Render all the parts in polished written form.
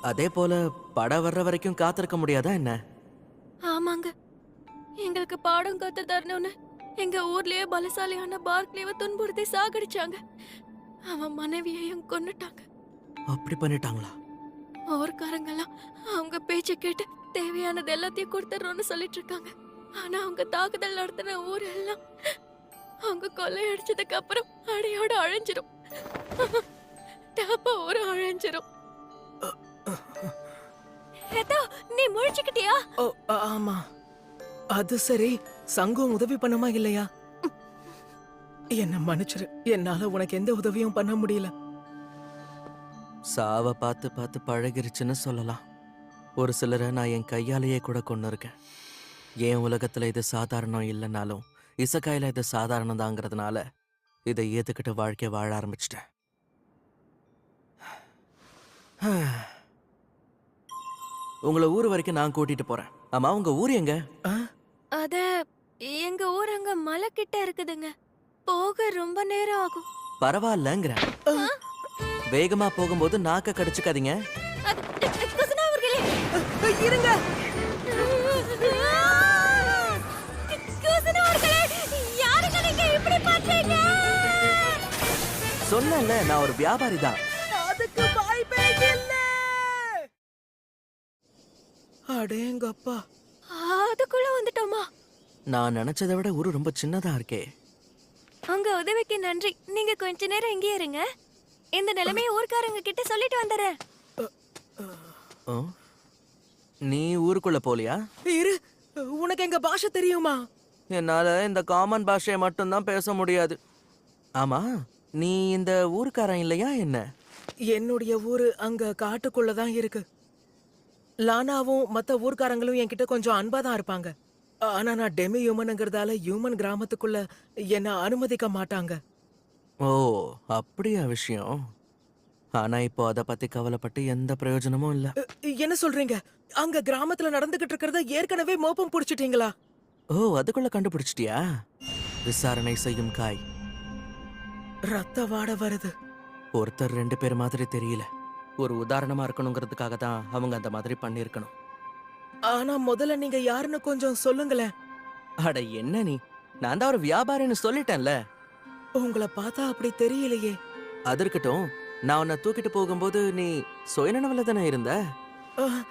அதே போல படம் வர்ற வரைக்கும் காத்திருக்க முடியாதா என்ன? ஆமாங்க, எங்களுக்கு பாடம் கத்து தரணும்னு எங்க ஊர்லயே பலசாலியான பார்க்லேவ துன்புறுத்தி சாகடிச்சாங்க. அவன் மனைவியையும் கொன்னுட்டாங்க. அப்படி பண்ணிட்டாங்களா? ஊர்க்காரங்கெல்லாம் அவங்க பேச்ச கேட்டு தேவையானது எல்லாத்தையும் கொடுத்துறோம்னு சொல்லிட்டு இருக்காங்க. ஆனா அவங்க தாக்குதல் நடத்தின ஊர் எல்லாம் அவங்க கொள்ளையடிச்சதுக்கு அப்புறம் அடையோட அழிஞ்சிரும். டாப்பா ஊரு அழிஞ்சிரும். ஏதோ நீ முழிச்சுக்கிட்டியா? ஓ ஆமா. அது சரி, சங்கம் உதவி பண்ணுமா இல்லையா? என்ன மன்னிச்சிரு, என்னால உனக்கு எந்த உதவியும் பண்ண முடியல. சாவ பார்த்து பார்த்து பழகிருச்சுன்னு சொல்லலாம். ஒரு சிலரை நான் என் கையாலேயே கூட கொண்டு இருக்கேன். என் உலகத்துல இது சாதாரணம் இல்லைனாலும் இசக்காயில இது சாதாரணம் தாங்கிறதுனால இதை ஏத்துக்கிட்டு வாழ்க்கைய வாழ ஆரம்பிச்சிட்டேன். உங்களை ஊர் வரைக்கும் நான் கூட்டிட்டு போறேன். ஆமா, உங்க ஊர் எங்க? அத எங்க ஊர் அங்க மலை கிட்ட இருக்குதுங்க. போக ரொம்ப நேரம் ஆகும். பரவாயில்லங்கிறேன். வேகமா போகும்போது நாக்க கடிச்சுக்காதீங்க. குசுனா அவர்களே, இருங்க. குசுனா அவர்களே, யாருங்க நீங்க இப்படி பண்றீங்க? சொன்னேன்ல, நான் ஒரு வியாபாரி தான். அதுக்கு வாய்ப்பே இல்ல. அடேங்கப்பா, அதுக்குள்ள வந்துட்டோமா? நான் நினைச்சதை விட ஊரு ரொம்ப சின்னதா இருக்கே. உங்க உதவிக்கு நன்றி. நீங்க கொஞ்ச நேரம் இங்கே இருங்க. இந்த நிலைமையை ஊர்க்காரங்க கிட்ட சொல்லிட்டு வந்துடுறேன். ஓ, நீ ஊருக்குள்ள போலியா? இரு. உனக்கு எங்க பாஷை தெரியுமா? என்னால இந்த காமன் பாஷையை மட்டும்தான் பேச முடியாது. ஆமா, நீ இந்த ஊருக்காரன் இல்லையா என்ன? என்னுடைய ஊரு அங்க காட்டுக்குள்ளதான் இருக்கு. லானாவும் மத்த ஊர்க்காரங்களும் என்கிட்ட கொஞ்சம் அன்பா தான் இருப்பாங்க. ஆனா நான் டெமி ஹியூமனுங்கிறதால ஹியூமன் கிராமத்துக்குள்ள என்ன அனுமதிக்க மாட்டாங்க. ஓ, அப்படியா விஷயம்? ஆனா இப்போ அதை பத்தி கவலைப்பட்டு எந்த பிரயோஜனமும் இல்ல. என்ன சொல்றீங்க? அங்க கிராமத்துல நடந்துகிட்டு இருக்கிறத ஏற்கனவே மோப்பம் புடிச்சிட்டீங்களா? ஓ, அதுக்குள்ள கண்டுபிடிச்சிட்டியா? விசாரணை செய்யும் காய். ரத்த வாட வருது. ஒருத்தர் ரெண்டு பேர் மாதிரி தெரியல. ஒரு உதாரணமா இருக்கணுங்கிறதுக்காக தான் அவங்க அந்த மாதிரி பண்ணிருக்கணும். ஆனா முதல்ல நீங்க யாருன்னு கொஞ்சம் சொல்லுங்களேன். அட என்ன நீ, நான் தான் ஒரு வியாபாரின்னு சொல்லிட்டேன்ல. உங்களை பார்த்தா அப்படி தெரியலையே. அது இருக்கட்டும், நான் உன்னை தூக்கிட்டு போகும்போது நீ சுயநனவுல தானே இருந்த. அஹ்,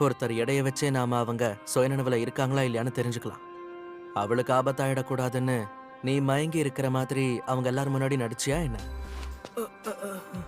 ஒருத்தர் எடைய வச்சே நாம அவங்க சுயநனவுல இருக்காங்களா இல்லையான்னு தெரிஞ்சுக்கலாம். அவளுக்கு ஆபத்தாயிடக்கூடாதுன்னு நீ மயங்கி இருக்கிற மாதிரி அவங்க எல்லாரும் முன்னாடி நடிச்சியா என்ன? அஹ், அஹ், அஹ்.